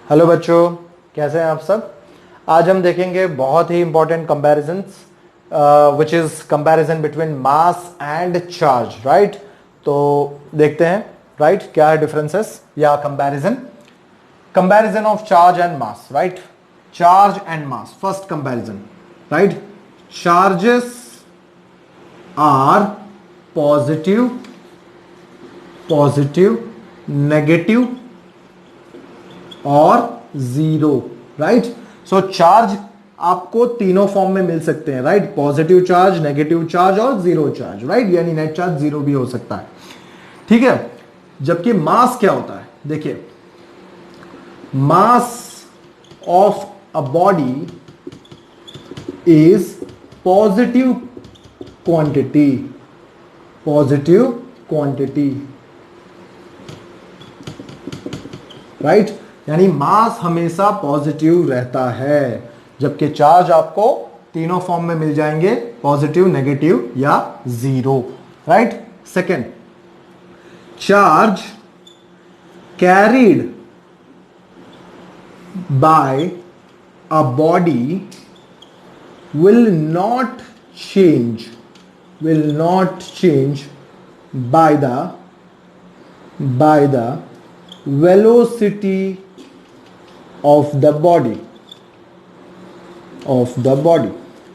Hello बच्चों, कैसे हैं आप सब। आज हम देखेंगे बहुत ही important comparisons which is comparison between mass and charge. Right, तो देखते हैं राइट क्या है डिफरेंसेस या comparison of charge and mass. Right, charge and mass, first comparison. Right, charges are positive, negative और जीरो। राइट, सो चार्ज आपको तीनों form में मिल सकते हैं। Right, positive charge, negative charge और जीरो चार्ज। राइट, यानी नेट चार्ज जीरो भी हो सकता है। ठीक है, जबकि मास क्या होता है, देखिए mass of a body is positive quantity, right, यानी मास हमेशा पॉजिटिव रहता है, जबकि चार्ज आपको तीनों फॉर्म में मिल जाएंगे, पॉजिटिव, नेगेटिव या zero. Right, second, charge carried by a body will not change by the velocity of the body।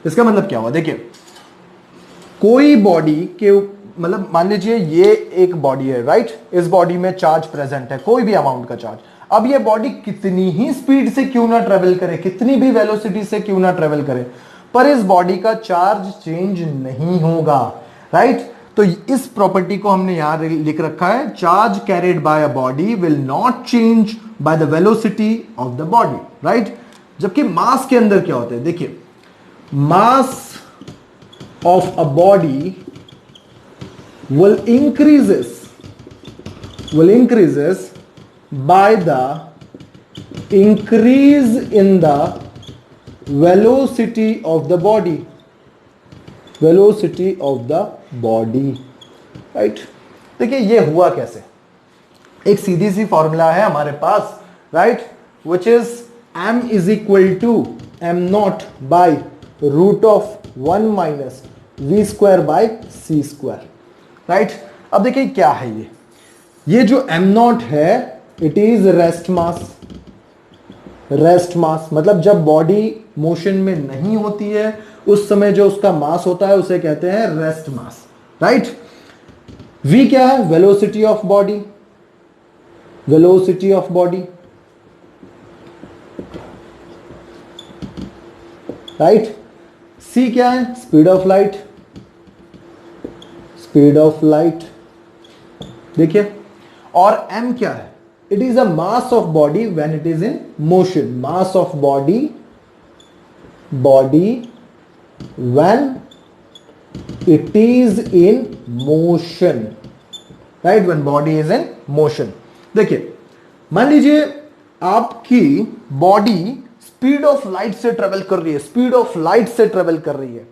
इसका मतलब क्या हुआ, देखिए कोई बॉडी के मतलब मान लीजिए ये एक बॉडी है। राइट, इस बॉडी में चार्ज प्रेजेंट है, कोई भी अमाउंट का चार्ज। अब ये बॉडी कितनी ही स्पीड से क्यों ना ट्रेवल करे, कितनी भी वेलोसिटी से क्यों ना ट्रेवल करे, पर इस बॉडी का चार्ज चेंज नहीं होगा। राइट, तो इस प्रॉपर्टी को हमने यहां लिख रखा है, charge carried by a body will not change by the velocity of the body. Right, जबकि मास के अंदर क्या होता है, देखिए mass of a body will increases by the increase in the velocity of the body, right. देखिए ये हुआ कैसे, एक सीधी सी फॉर्मूला है हमारे पास। Right, which is m is equal to m naught by root of 1 minus v square by c square. Right, अब देखिए क्या है ये जो m नॉट है, इट इज रेस्ट मास, मतलब जब बॉडी मोशन में नहीं होती है उस समय जो उसका मास होता है उसे कहते हैं रेस्ट मास। राइट, v क्या है, velocity of body, right. c क्या है, स्पीड ऑफ लाइट, देखिए। और m क्या है, it is a mass of body when it is in motion, mass of body when it is in motion. Right, when body is in motion. देखिए मान लीजिए आपकी बॉडी स्पीड ऑफ लाइट से travel कर रही है,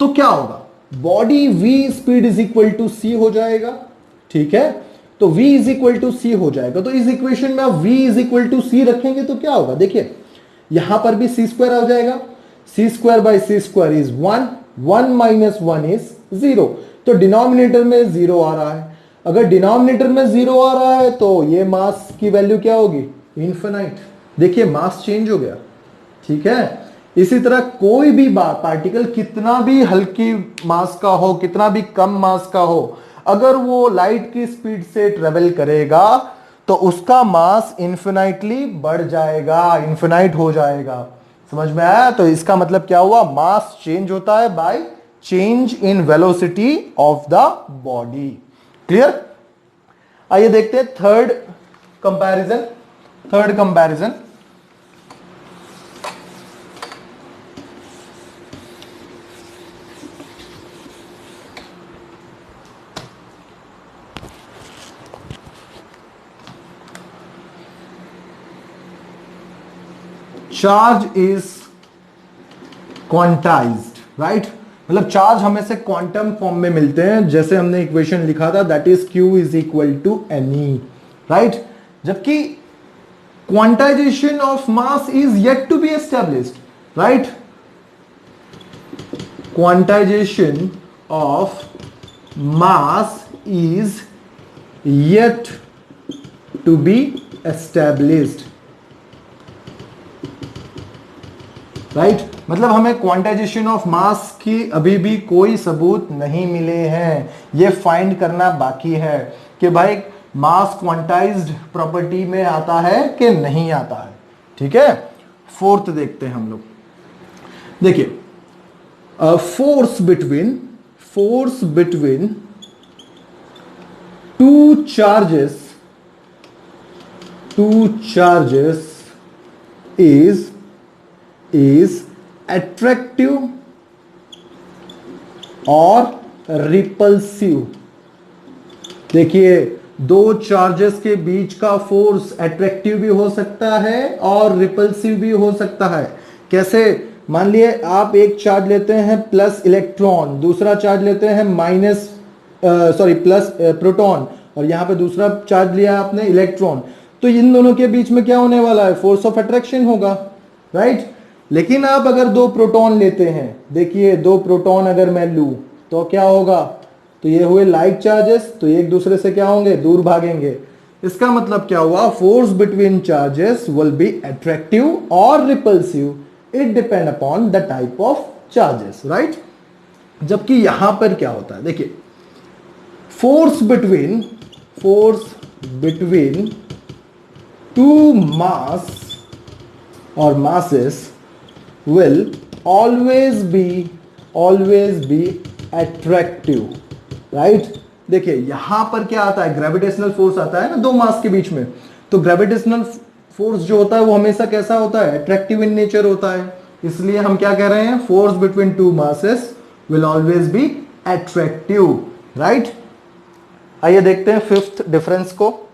तो क्या होगा, body v speed is equal to c हो जाएगा। ठीक है, तो v is equal to c हो जाएगा, तो इस इक्वेशन में आप v is equal to c रखेंगे तो क्या होगा, देखिए यहां पर भी c स्क्वायर आ जाएगा, c square by c square is 1 minus 1 is 0, तो डिनोमिनेटर में 0 आ रहा है। अगर डिनोमिनेटर में 0 आ रहा है तो ये मास की वैल्यू क्या होगी, इनफिनाइट। देखिए मास चेंज हो गया। ठीक है, इसी तरह कोई भी पार्टिकल कितना भी हल्की मास का हो, कितना भी कम मास का हो, अगर वो लाइट की स्पीड से ट्रेवल करेगा तो उसका मास इनफिनाइटली बढ़ जाएगा, इनफिनाइट हो जाएगा। समझ में आया, तो इसका मतलब क्या हुआ, मास चेंज होता है by change in velocity of the body. Clear. आइए देखते हैं third comparison. Charge is quantized. Right, मतलब चार्ज हमें से क्वांटम फॉर्म में मिलते हैं, जैसे हमने इक्वेशन लिखा था, that is q is equal to me। Right, जबकि quantization of mass is yet to be established, right? Quantization of mass is yet to be established, right मतलब हमें क्वांटाइजेशन ऑफ मास की अभी भी कोई सबूत नहीं मिले हैं, ये फाइंड करना बाकी है कि भाई मास क्वांटाइज्ड प्रॉपर्टी में आता है कि नहीं आता है। ठीक है, फोर्थ देखते हैं हम लोग। देखिए force between two charges is attractive और रिपल्सिव। देखिए दो चार्जेस के बीच का फोर्स अट्रैक्टिव भी हो सकता है और रिपल्सिव भी हो सकता है। कैसे? मान लिए आप एक चार्ज लेते हैं प्लस इलेक्ट्रॉन, दूसरा चार्ज लेते हैं प्लस प्रोटॉन, और यहां पे दूसरा चार्ज लिया आपने इलेक्ट्रॉन, तो इन दोनों के बीच में क्या होने वाला है? फोर्स ऑफ अट्रैक्शन होगा, राइट? लेकिन आप अगर दो प्रोटॉन लेते हैं, देखिए दो प्रोटॉन अगर मैं लूं तो क्या होगा? तो ये हुए लाइक चार्जेस, तो एक दूसरे से क्या होंगे? दूर भागेंगे। इसका मतलब क्या हुआ? Force between charges will be attractive or repulsive, it depend upon the type of charges, right? जबकि यहां पर क्या होता है? देखिए फोर्स बिटवीन टू मास और masses will always be attractive, right? देखिए यहां पर क्या आता है? ग्रेविटेशनल फोर्स आता है ना दो मास के बीच में, तो ग्रेविटेशनल फोर्स जो होता है वो हमेशा कैसा होता है? अट्रैक्टिव इन नेचर होता है। इसलिए हम क्या कह रहे हैं? Force between two masses will always be attractive, right? आइए देखते हैं फिफ्थ डिफरेंस को।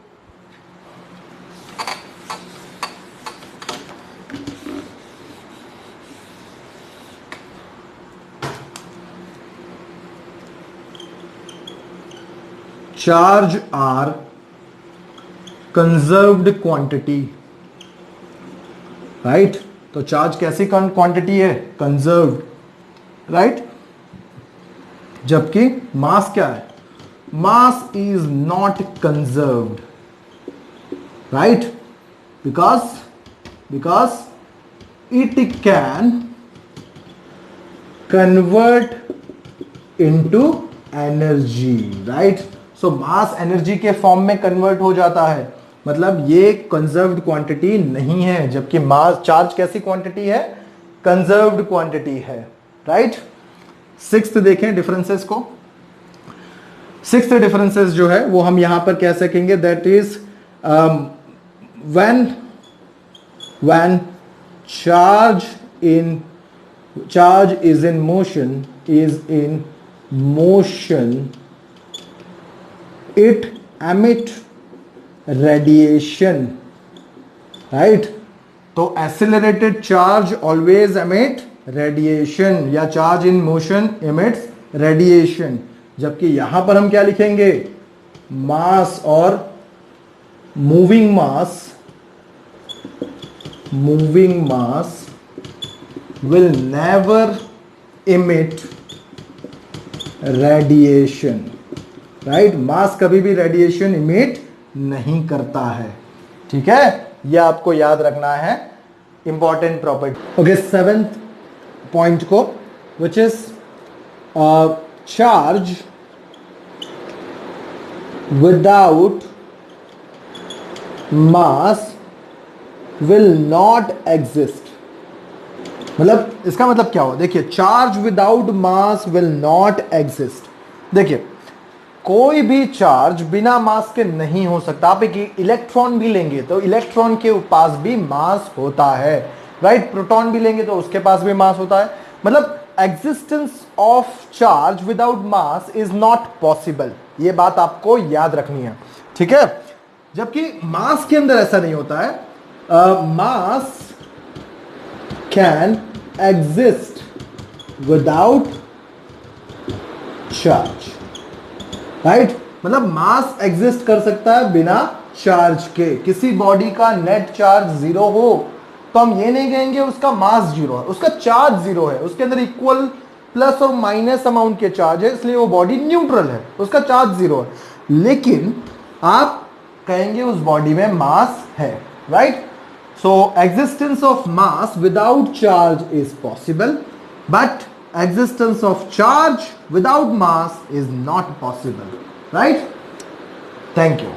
Charge are conserved quantity, right? तो चार्ज कैसी क्वांटिटी है? Conserved, right? जबकि मास क्या है? Mass is not conserved, right? Because it can convert into energy, right? So mass energy के फॉर्म में कन्वर्ट हो जाता है, मतलब ये कंजर्व्ड क्वांटिटी नहीं है। जबकि मास चार्ज कैसी क्वांटिटी है? कंजर्व्ड क्वांटिटी है, राइट? सिक्स्थ देखें डिफरेंसेस को। सिक्स्थ डिफरेंसेस जो है वो हम यहां पर कह सकेंगे that is when charge is in motion it emit radiation, right? तो accelerated charge always emit radiation, या charge in motion emits radiation। जबकि यहां पर हम क्या लिखेंगे? मास और moving mass will never emit radiation, right? मास कभी भी रेडिएशन इमिट नहीं करता है, ठीक है? यह आपको याद रखना है, important property. Okay, seventh point को, which is charge without mass will not exist. मतलब इसका मतलब क्या हुआ? देखिए charge without mass will not exist. देखिए कोई भी चार्ज बिना मास के नहीं हो सकता। आप एक इलेक्ट्रॉन भी लेंगे तो इलेक्ट्रॉन के पास भी मास होता है, राइट? प्रोटॉन भी लेंगे तो उसके पास भी मास होता है। मतलब existence of charge without mass is not possible, ये बात आपको याद रखनी है, ठीक है? जबकि मास के अंदर ऐसा नहीं होता है। मास can exist without charge, right? मतलब मास एग्जिस्ट कर सकता है बिना चार्ज के। किसी बॉडी का नेट चार्ज जीरो हो तो हम ये नहीं कहेंगे उसका मास जीरो है, उसका चार्ज जीरो है, उसके अंदर इक्वल प्लस और माइनस अमाउंट के चार्ज है, इसलिए वो बॉडी न्यूट्रल है, उसका चार्ज जीरो है। लेकिन आप कहेंगे उस बॉडी में मास है, right? So existence of mass without charge is possible, but existence of charge without mass is not possible, right? Thank you.